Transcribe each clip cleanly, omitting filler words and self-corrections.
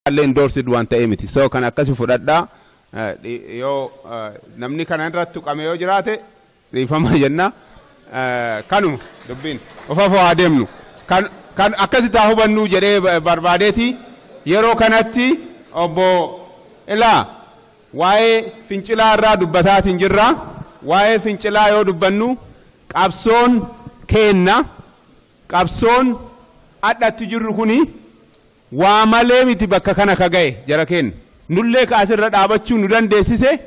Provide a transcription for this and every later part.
اللي اندورسد وانت ايمتي سو كان اكاسي فددا يو نمني كان انرتو قاميو جراته ريفما جنة كانوا دبين وفافو ادمنو كان اكاسي تاهبنو جري بربادتي يرو كانتي اوبو الا واي فينچلا را دبتات انجرا واي فينچلا يو دبنو قابسون كينا قابسون ادات جرو كوني وامالي متي بكا كان كغاي جراكين نولي كاسر دابچو ندان ديسيسه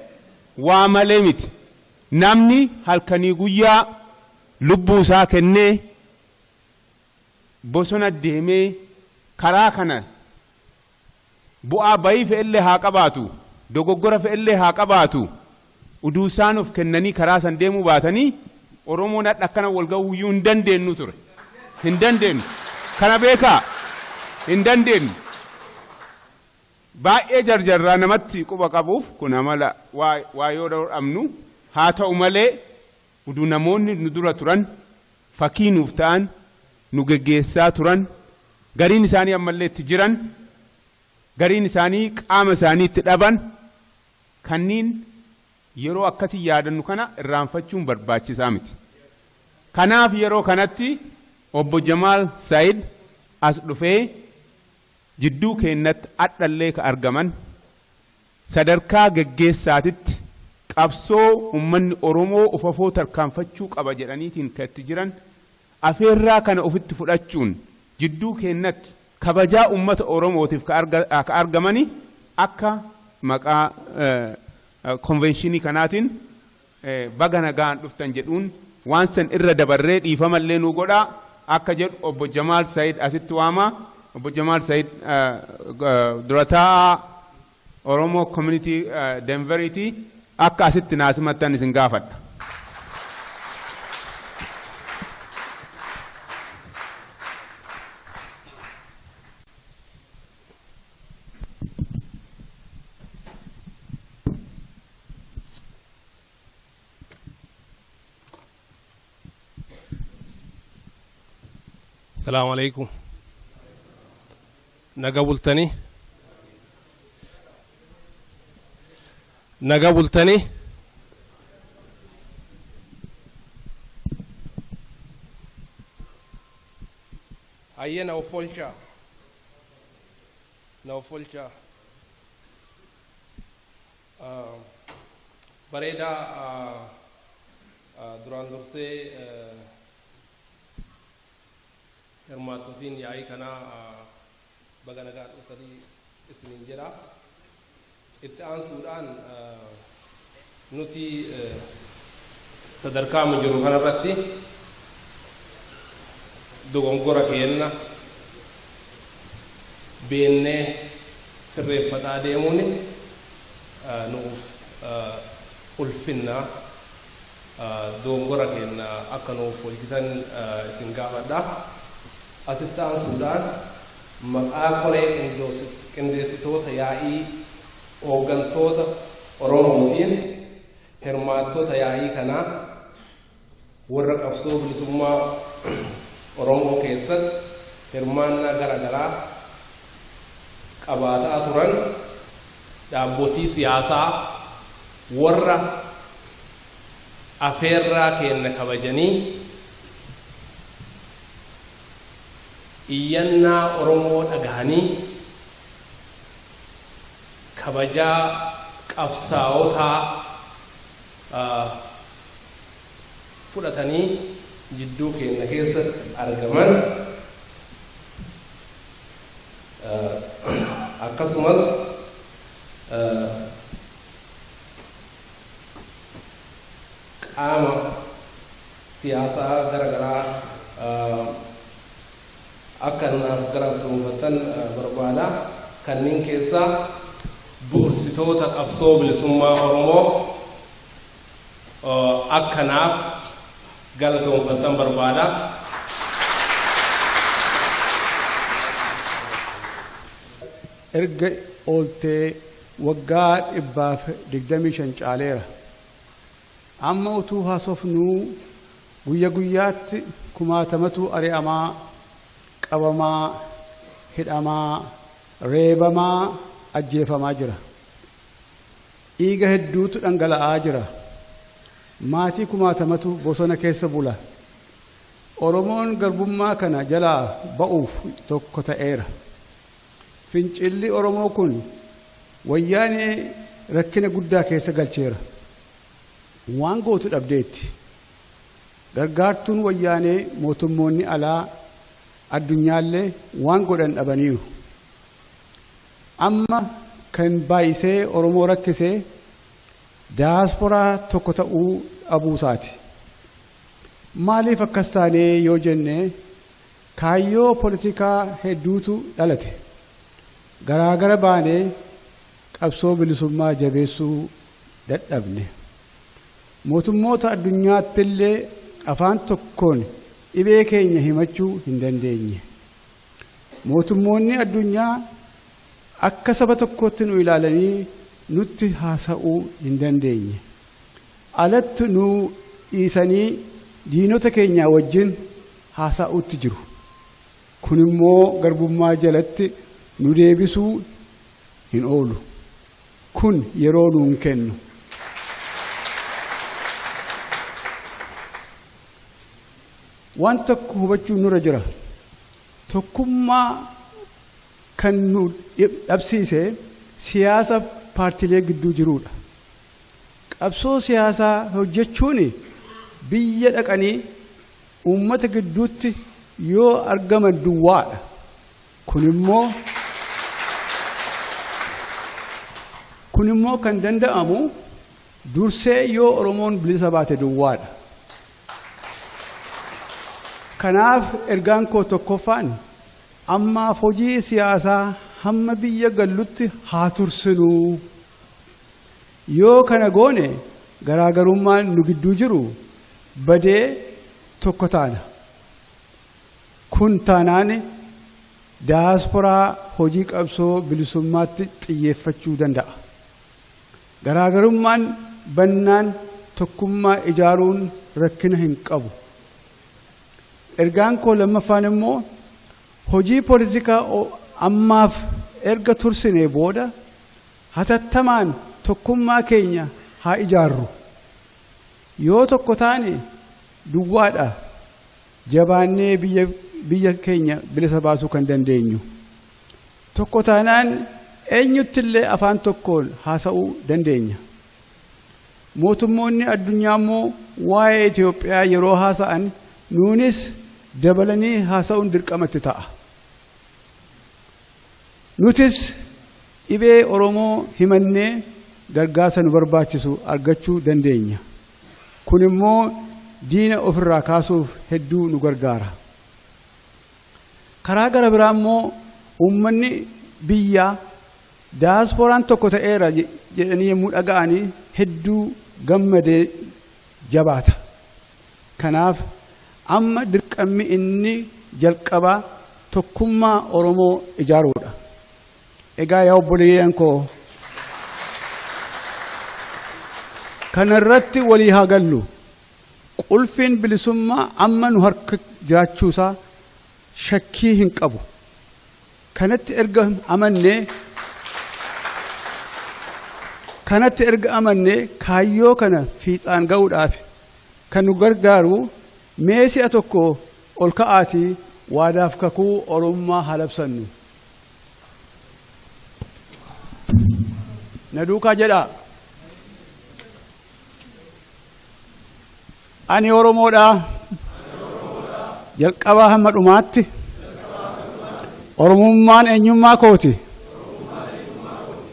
وامالي متي نامني halkanii guyyaa lubbuu isaa kennee bosona deemee karaa kana bu'aa bayii fe'ellee haa qabaatu dogoggora fe'ellee haa qabaatu uduu isaan of kennanii karaa san deemuu baatanii Oromoon akkana wal ga'uu hin dandeenyu ture hin dandeenyu kana beekaa hin dandeenyu baay'ee jarjarraa namatti quba qabuuf kun amala waa yoo dhabnu haa ta'u malee uduu namoonni nu dura turan fakkii nuuf ta'an nu geggeessaa turan gariin isaanii ammallee itti jiran gariin isaanii qaama isaanii itti dhaban kanniin yeroo akkati yaadannu kana irraanfachuun barbaachisaa miti kanaaf yeroo kanatti obbo Jamaal Said as dhufee jidduu keennatti adhallee ka argaman sadarkaa geggeessaatitti qabsoo ummanni Oromoo ufafoo tarkaanfachuu qaba jedhaniitiin katti jiran afeerraa kana ofitti fudhachuun jidduu keennatti kabajaa ummata Oromootiif ka argamani akka maqaa konvenshinii kanaatiin baga nagaan dhuftan jedhuun waan san irra dabarree dhiifamallee nu godhaa akka jedhu obbo Jamaal Said asitti waama obbo Jamaal Said durataa Oromoo community Denverity akka asitti naasimattan isin gaafadha. السلام عليكم نقبلتني هيا نوفلشا بريدا دران درسي hirmaattotiin yaa'ii kanaa baga nagaan dhuftanii isiniin jedha itti aansuudhaan nuti sadarkaa jiru kanarratti dogongora keenna beennee sirreeffataa deemuun nuuf ulfinna dogongora keenna akka nuuf hojjetan isin gaafadha. Asittaan Sudaan maqaa koree qindeessitoota yaa'ii hooggantoota Oromootiin hirmaattota yaa'ii kanaa warra qabsoo bilisummaa Oromoo keessatti hirmaannaa garaagaraa qabaataa turan dhaabbotii siyaasaa warra afeerraa keenna kabajanii iyyannaa Oromoo dhagahanii kabajaa qabsaa'otaa fudhatanii jidduu keenya keessatti argaman akkasumas qaama siyaasaa garaagaraa akka naaf garaafatan barbaada kanneen keessaa bu'uursitoota qabsoo bilisummaa Oromoo akkanaaf galatoomfatan barbaada. Erga ooltee waggaa 125 caaleera. Amma utuu haasofnuu guyyaa guyyaatti kumaatamatu ari'amaa qabamaa hidhamaa reebamaa ajjeefamaa jira. Dhiiga hedduutu dhangala'aa jira. Maatii kumaatamatu bosona keessa bula. Oromoon garbummaa kana jalaa ba'uuf tokko ta'eera. Fincilli Oromoo kun wayyaanee rakkina guddaa keessa galcheera. Waan gootu dhabdeetti. Gargaartuun wayyaanee mootummoonni alaa addunyaallee waan godhan dhabaniiru. Amma kan baay'isee Oromoo rakkisee daasporaa tokko ta'uu dhabuusaati. Maaliif akkas taanee yoo jenne kaayyoo politikaa hedduutu dhalate. Garaagara baanee qabsoo bilisummaa jabeessuu dadhabne. Mootummoota addunyaatti illee afaan tokkoon dhibee keenya himachuu hin dandeenye. Mootummoonni addunyaa akka saba tokkootti nu ilaalanii nutti haasa'uu hin dandeenye. Alatti nu dhiisanii diinota keenya wajjin haasa'uutti jiru. Kun immoo garbummaa jalatti nu deebisuu hin oolu. Kun yeroo nuun kennu. Waan tokko hubachuu nurra jira. Tokkummaa kan nu dhabsiise siyaasa paartilee gidduu jiruudha. Qabsoo siyaasaa hojjechuun biyya dhaqanii uummata gidduutti yoo argaman duwwaadha. Kun immoo kan danda'amu dursee yoo Oromoon bilisa baate duwwaadha. Kanaaf ergaan koo tokkoffaan ammaaf hojii siyaasaa hamma biyya gallutti haa tursinuu. Yoo kana goone garaagarummaan nu gidduu jiru badee tokko taana. Kun taanaan daasporaa hojii qabsoo bilisummaatti xiyyeeffachuu danda'a. Garaagarummaan bannaan tokkummaa ijaaruun rakkina hin qabu. Ergaan koo lammaffaan immoo hojii politikaa ammaaf erga tursinee booda hatattamaan tokkummaa keenya haa ijaarru. Yoo tokko taane duwwaadha jabaannee biyya keenya bilisa baasuu kan dandeenyu. Tokko taanaan eenyuttillee afaan tokkoon haasa'uu dandeenya. Mootummoonni addunyaa immoo waa'ee Itoophiyaa yeroo haasa'an nuunis dabalanii haasa'uun dirqamatti ta'a. Nutis dhibee Oromoo himannee gargaarsa nu barbaachisu argachuu dandeenya. Kun immoo diina ofirraa kaasuuf hedduu nu gargaara. Karaa gara biraa immoo uummanni biyyaa daasporaan tokko ta'eera jedhanii yommuu dhaga'anii hedduu gammadee jabaata. Kanaaf amma dirqamni inni jalqabaa tokkummaa Oromoo ijaaruudha. Egaa yaa obboleeyyan koo kanarratti walii haa gallu. Qulfiin bilisummaa amma nu harka jiraachuusaa shakkii hin qabu. Kanatti erga amannee kaayyoo kana fiixaan ga'uudhaaf kan nu gargaaru mee si'a tokko ol ka'aatii waadaaf kakuu Oromummaa haa labsannu. Na duukaa jedhaa. Ani Oromoodha. Jalqabaa hamma dhumaatti. Oromummaan eenyummaa kooti.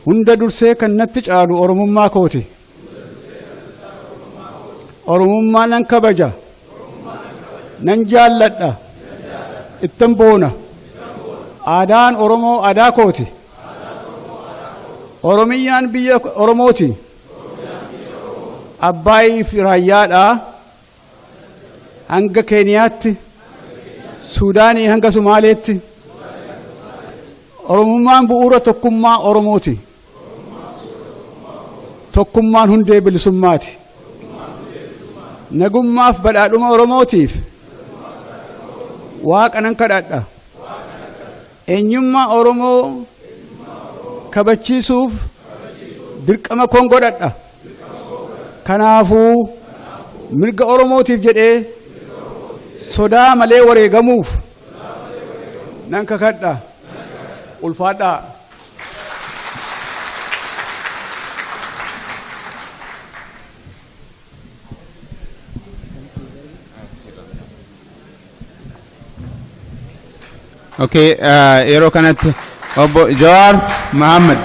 Hunda dursee kan natti caalu Oromummaa kooti. Oromummaa nan kabaja. Nan jaalladha. Ittan boona. Aadaan Oromoo aadaa kooti. Oromiyyaan biyya Oromooti. Abbaayii fi raayyaadha. Hanga Keeniyaatti. Suudaanii hanga Sumaaleetti. Oromummaan bu'uura tokkummaa Oromooti. Tokkummaan hundee bilisummaati. Nagummaaf badhaadhuma Oromootiif Waaqa nan kadhadha. Eenyummaa Oromoo kabachiisuuf dirqama koon godhadha. Kanaafuu mirga Oromootiif jedhee sodaa malee wareegamuuf nan kakadha. Ulfaadhaa. Okay, yeroo kanatti obbo Jawaar Mohammed.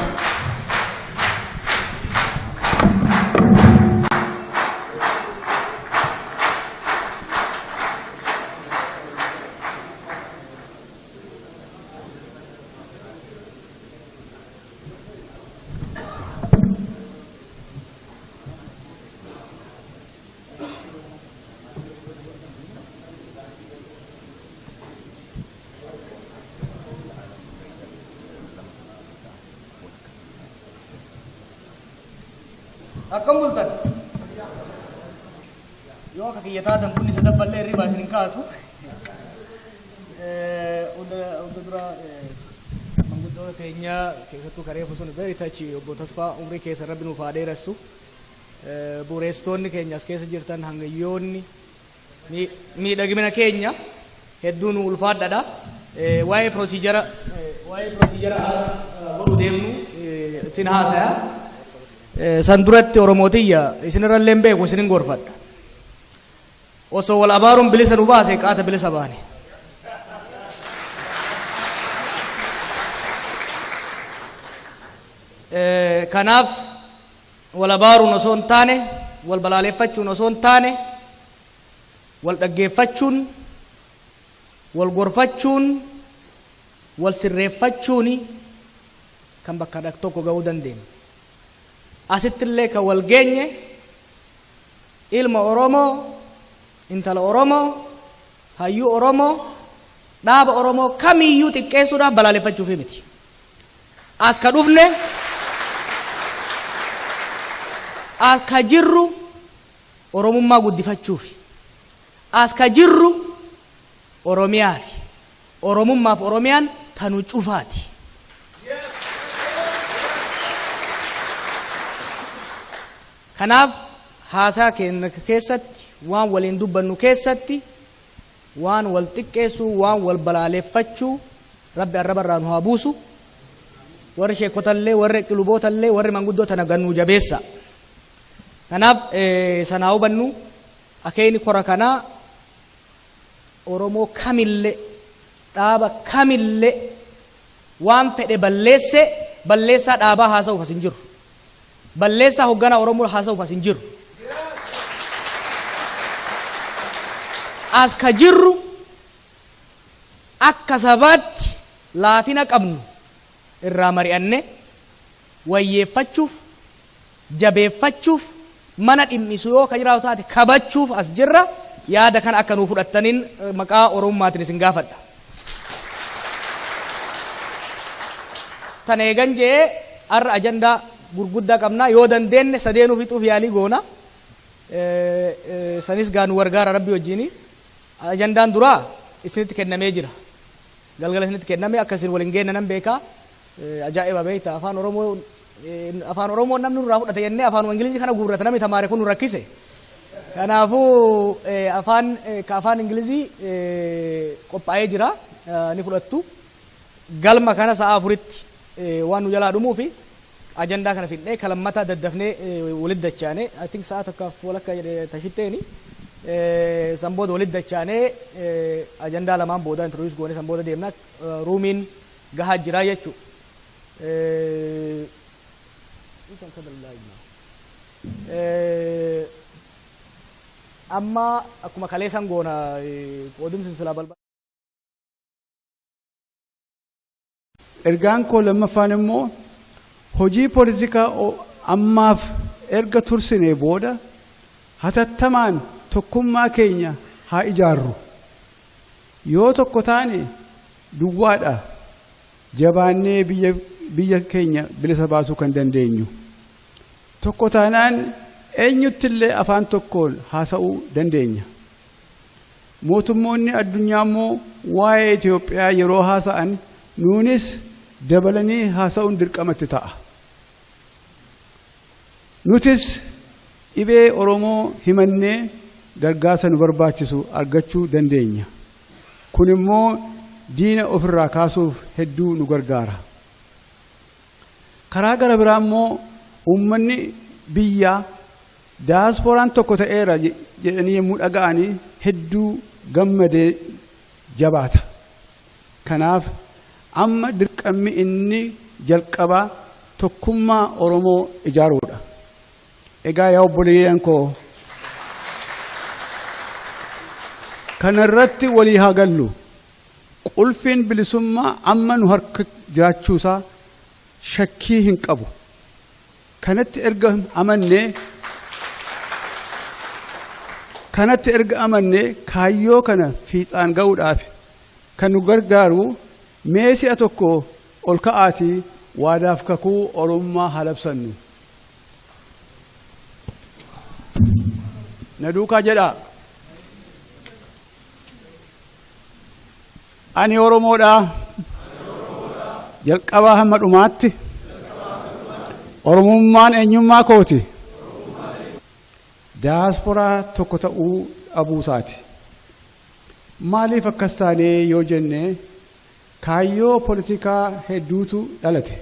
Akkam bultan yoo akka kiyyataatan kun isa dabballee hirribaa isin kaasu hunda dura manguddoota teenyaa keessattuu kareefu sun very touchy obbo Tasfaa umrii keessa rabbi nuuf haa dheeressu bu'uureessitoonni keenya as keessa jirtan hangayyoonni miidhagina keenya hedduun ulfaadhaadha waa'ee proosiijara godhuu deemnu ittiin haasaya. San duratti Oromootiyya isinirrallee beeku isinin gorfadha. Osoo wal abaaruun bilisa nu baase qaata bilisa baane. Kanaaf wal abaaruun osoo hin taane, wal balaaleffachuun osoo hin taane, wal dhaggeeffachuun, wal gorfachuun, wal sirreeffachuuni kan bakka tokko ga'uu dandeenya. Asittillee kan wal geenye ilma Oromoo, intala Oromoo, hayyuu Oromoo, dhaaba Oromoo kamiyyuu xiqqeessuudhaaf balaaleffachuuf miti. As ka dhufne as ka jirru Oromummaa guddifachuuf. As ka jirru Oromiyaafi. Oromummaaf Oromiyaan tanu cufaati. Kanaaf haasaa keenya keessatti waan waliin dubbannu keessatti waan wal xiqqeessuu waan wal balaaleffachuu rabbi arrabarraa nu haa buusu warri sheekotallee warri qilubootallee warri manguddoota nagannuu jabeessa. Kanaaf sanaa hubannu akeeni kora kanaa Oromoo kamillee dhaaba kamillee waan fedhe balleessaa dhaabaa haasa'uuf as hin jiru. Balleessaa hoggana Oromoo haasa'uuf as hin jiru. As ka jirru akka sabaatti laafina qabnu irraa mari'anne wayyeeffachuuf jabeeffachuuf mana dhimmisu yoo ka jiraatu taate kabachuuf as jirra. Yaada kana akka nuu fudhattaniin maqaa Oromummaatiin isin gaafadha. Tan eegan jee har'a ajandaa gurguddaa qabnaa yoo dandeenye sadeenuu fixuuf yaalii goona. Sanis gaanu wargaara rabbi wajjini. Ajandaan duraa isinitti kennamee jira. Galgala isinitti kenname akka isin waliin geenna nan beekaa. Ajaa'iba beekta afaan Oromoo namni nurraa fudhate jennee afaan Ingilizii kana guurrata namni tamaare kun nu rakkise. Kanaafuu afaan Ingilizii qophaa'ee jira ni fudhattu. Galma kana sa'a afuritti waan nu jalaa dhumuu fi ajandaa kana fidnee kalammata daddafnee walitti dachaane I think sa'a takkaaf walakka tashitteeni san booda walitti dachaane ajandaa lamaan booda introduce goone san booda deemna ruumiin gahaa jiraa jechuudha. Amma akkuma kaleessan goona qoodumsi silaa balbala. Ergaan koo lammaffaan immoo hojii poolitikaa ammaaf erga tursinee booda hatattamaan tokkummaa keenya haa ijaarru. Yoo tokko taane duwwaadha jabaannee biyya keenya bilisa baasuu kan dandeenyu. Tokko taanaan eenyuttillee afaan tokkoon haasa'uu dandeenya. Mootummoonni addunyaa immoo waa'ee Itoophiyaa yeroo haasa'an nuunis dabalanii haasa'uun dirqamatti ta'a. Nutis dhibee Oromoo himannee gargaarsa nu barbaachisu argachuu dandeenya. Kun immoo diina ofirraa kaasuuf hedduu nu gargaara. Karaa gara biraa immoo uummanni biyyaa daasporaan tokko ta'eera jedhanii yommuu dhaga'anii hedduu gammadee jabaata. Kanaaf amma dirqamni inni jalqabaa tokkummaa Oromoo ijaaruudha. Egaa yaa obboleeyyan koo kanarratti walii haa gallu. Qulfiin bilisummaa amma nu harka jiraachuusaa shakkii hin qabu. Kanatti erga amannee kaayyoo kana fiixaan ga'uudhaaf kan nu gargaaru mee si'a tokko ol ka'aatii waadaaf kakuu Oromummaa haa labsannu. Na duukaa jedhaa. Ani Oromoodhaa. Jalqabaa hamma dhumaatti. Oromummaan eenyummaa kooti. Daasporaa tokko ta'uu dhabuusaati. Maaliif akkas taanee yoo jenne kaayyoo politikaa hedduutu dhalate.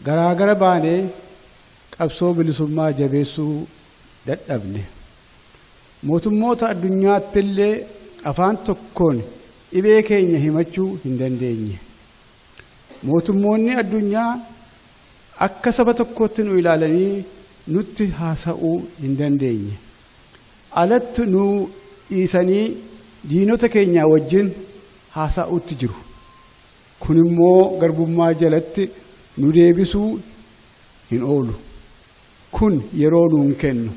Garaagara baanee qabsoo bilisummaa jabeessuu dadhabne. Mootummoota addunyaatti illee afaan tokkoon dhibee keenya himachuu hin dandeenye. Mootummoonni addunyaa akka saba tokkotti nu ilaalanii nutti haasa'uu hin dandeenye. Alatti nu dhiisanii diinota keenyaa wajjin haasa'uutti jiru. Kun immoo garbummaa jalatti nu deebisuu hin oolu. Kun yeroo nuun kennu.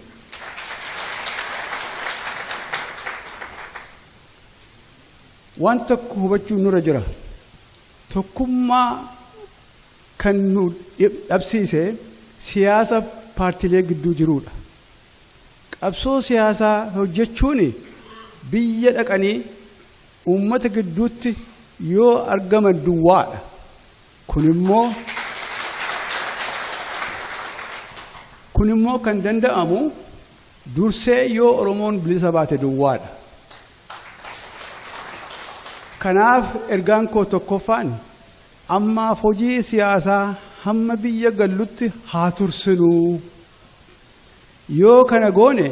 Waan tokko hubachuun nurra jira. Tokkummaa kan nu dhabsiise siyaasa paartilee gidduu jiruudha. Qabsoo siyaasaa hojjechuun biyya dhaqanii uummata gidduutti yoo argaman duwwaadha. Kun immoo kan danda'amu dursee yoo Oromoon bilisa baate duwwaadha. Kanaaf ergaan koo tokkoffaan ammaaf hojii siyaasaa hamma biyya gallutti haa tursinuu. Yoo kana goone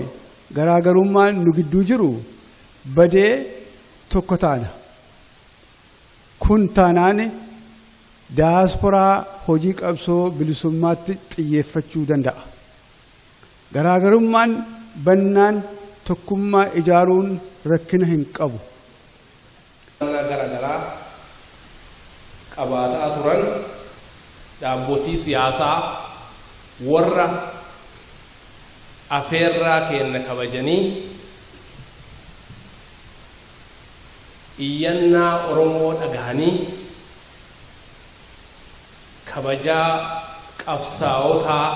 garaagarummaan nu gidduu jiru badee tokko taana. Kun taanaan daasporaa hojii qabsoo bilisummaatti xiyyeeffachuu danda'a. Garaagarummaan bannaan tokkummaa ijaaruun rakkina hin qabu. Garaagaraa qabaataa turan dhaabbotii siyaasaa warra afeerraa keenya kabajanii iyyannaa Oromoo dhagahanii kabajaa qabsaa'otaa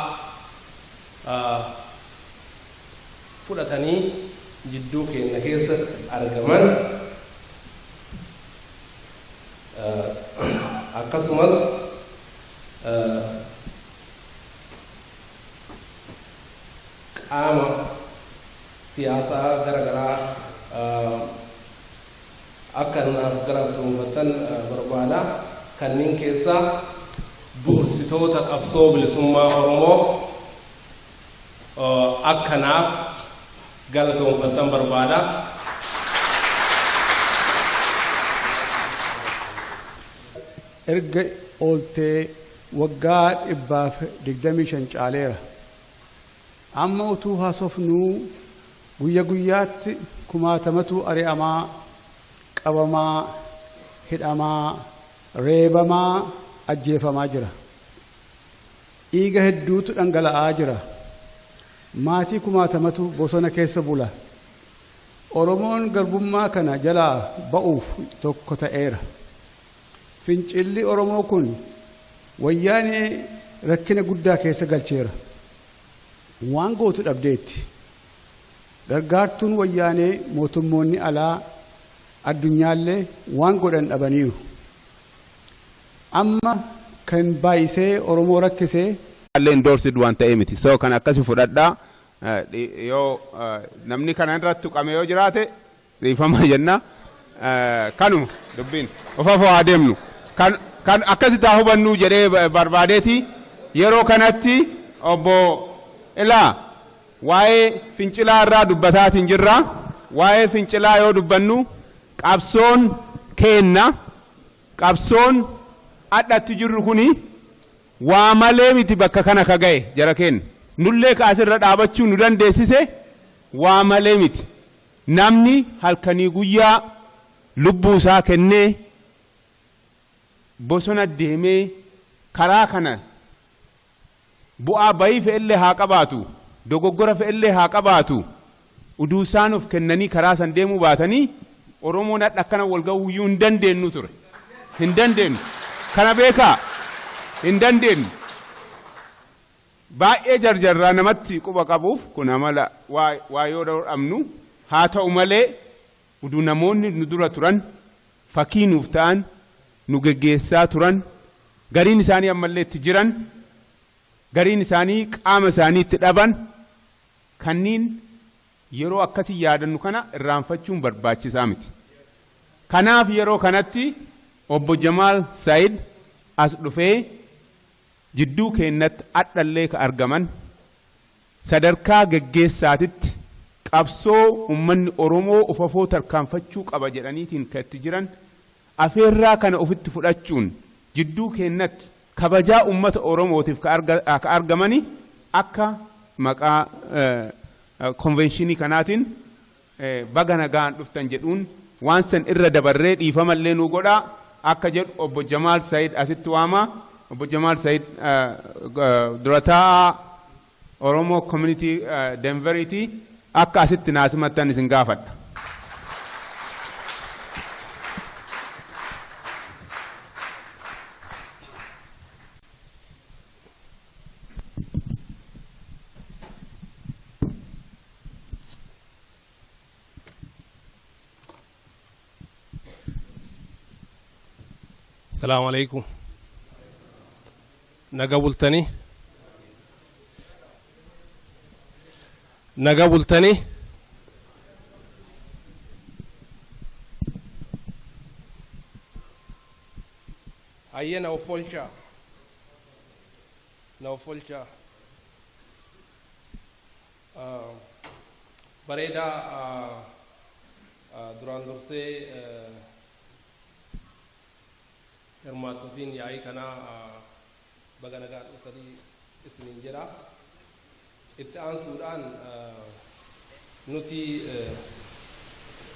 fudhatanii jidduu keenya keessa argaman. Akkasumas qaama siyaasaa garaagaraa akka naaf garagalfattan barbaada. Kanneen keessaa bu'uursitoota qabsoo bilisummaa Oromoo akka naaf galateeffattan barbaada. Erga ooltee waggaa 125 caaleera. Amma utuu haasofnuu guyya guyyaatti kumaatamatu ari'amaa, qabamaa, hidhamaa, reebamaa, ajjeefamaa jira. Dhiiga hedduutu dhangala'aa jira. Maatii kumaatamatu bosona keessa bula. Oromoon garbummaa kana jalaa ba'uuf tokko ta'eera. Fincilli Oromoo kun wayyaanee rakkina guddaa keessa galcheera. Waan gootu dhabdeetti. Gargaartuun wayyaanee mootummoonni alaa addunyaallee waan godhan dhabaniiru. amma kan baay'isee Oromoo rakkisee illee endorsed waan ta'ee miti so kan akkasi fudhadhaa yoo namni kana irratti tuqame yoo jiraate riifama jenna kanuma dubbiin ofafoo adeemnu kan akkasi taa hubannu jedhee barbaadeeti yeroo kanatti obbo ilaa waa'ee fincilaa irraa dubbataatiin jirra waa'ee fincilaa yoo dubbannu qabsoon keenna qabsoon adhatti jirru kuni waa malee miti bakka kana ka ga'e jara kenna nullee kaasirra dhaabachuu nu dandeessise waa malee miti namni halkanii guyyaa lubbuu isaa kennee bosona deemee karaa kana bu'aa bayii fe'ellee haa qabaatu dogoggora fe'ellee haa qabaatu uduu isaan of kennanii karaa san deemuu baatanii Oromoon akkana wal ga'uuyyuu hin dandeenyu ture hin dandeenyu kana beekaa hin dandeenyu baay'ee jarjarraa namatti quba qabuuf kun amala waa yoo dhabnu haa ta'u malee uduu namoonni nu dura turan fakkii nuuf ta'an nu geggeessaa turan gariin isaanii ammallee itti jiran gariin isaanii qaama isaanii itti dhaban kanniin yeroo akkati yaadannu kana irraanfachuun barbaachisaa miti kanaaf yeroo kanatti obbo Jamaal Saayid as dhufee jidduu keennatti adhallee ka argaman sadarkaa geggeessaatitti qabsoo ummanni Oromoo ofafoo tarkaanfachuu qaba jedhaniitiin ka itti jiran afeerraa kana ofitti fudhachuun jidduu keennatti kabajaa ummata Oromootiif ka argamani akka maqaa konvenshinii kanaatiin baga nagaan dhuftan jedhuun waan san irra dabarree dhiifamallee nu godhaa akka jedhu obbo Jamaal Saayid asitti waama obbo Jamaal Saayid durataa Oromoo community Denveriti akka asitti naasimattan isin gaafadha. السلام عليكم نقبلتني هيا نوفلشا بريدا duraan dursee hirmaattotiin yaa'ii kanaa baga nagaan dhufanii isiniin jedha itti aansuudhaan nuti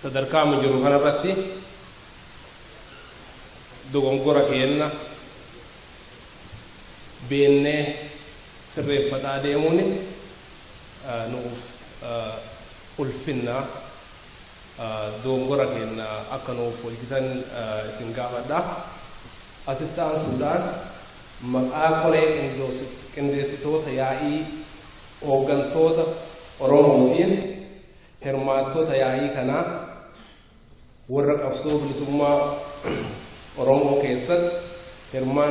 sadarkaa jiru kanarratti dogongora keenna beennee sirreeffataa deemuun nuuf ulfinna dogongora keenna akka nuuf walgitan isin gaafadha asitti aansuudhaan maqaa koree qindeessitoota yaa'ii hooggantoota Oromootiin hirmaattota yaa'ii kanaa warra qabsoo bilisummaa Oromoo keessatti hirmaatan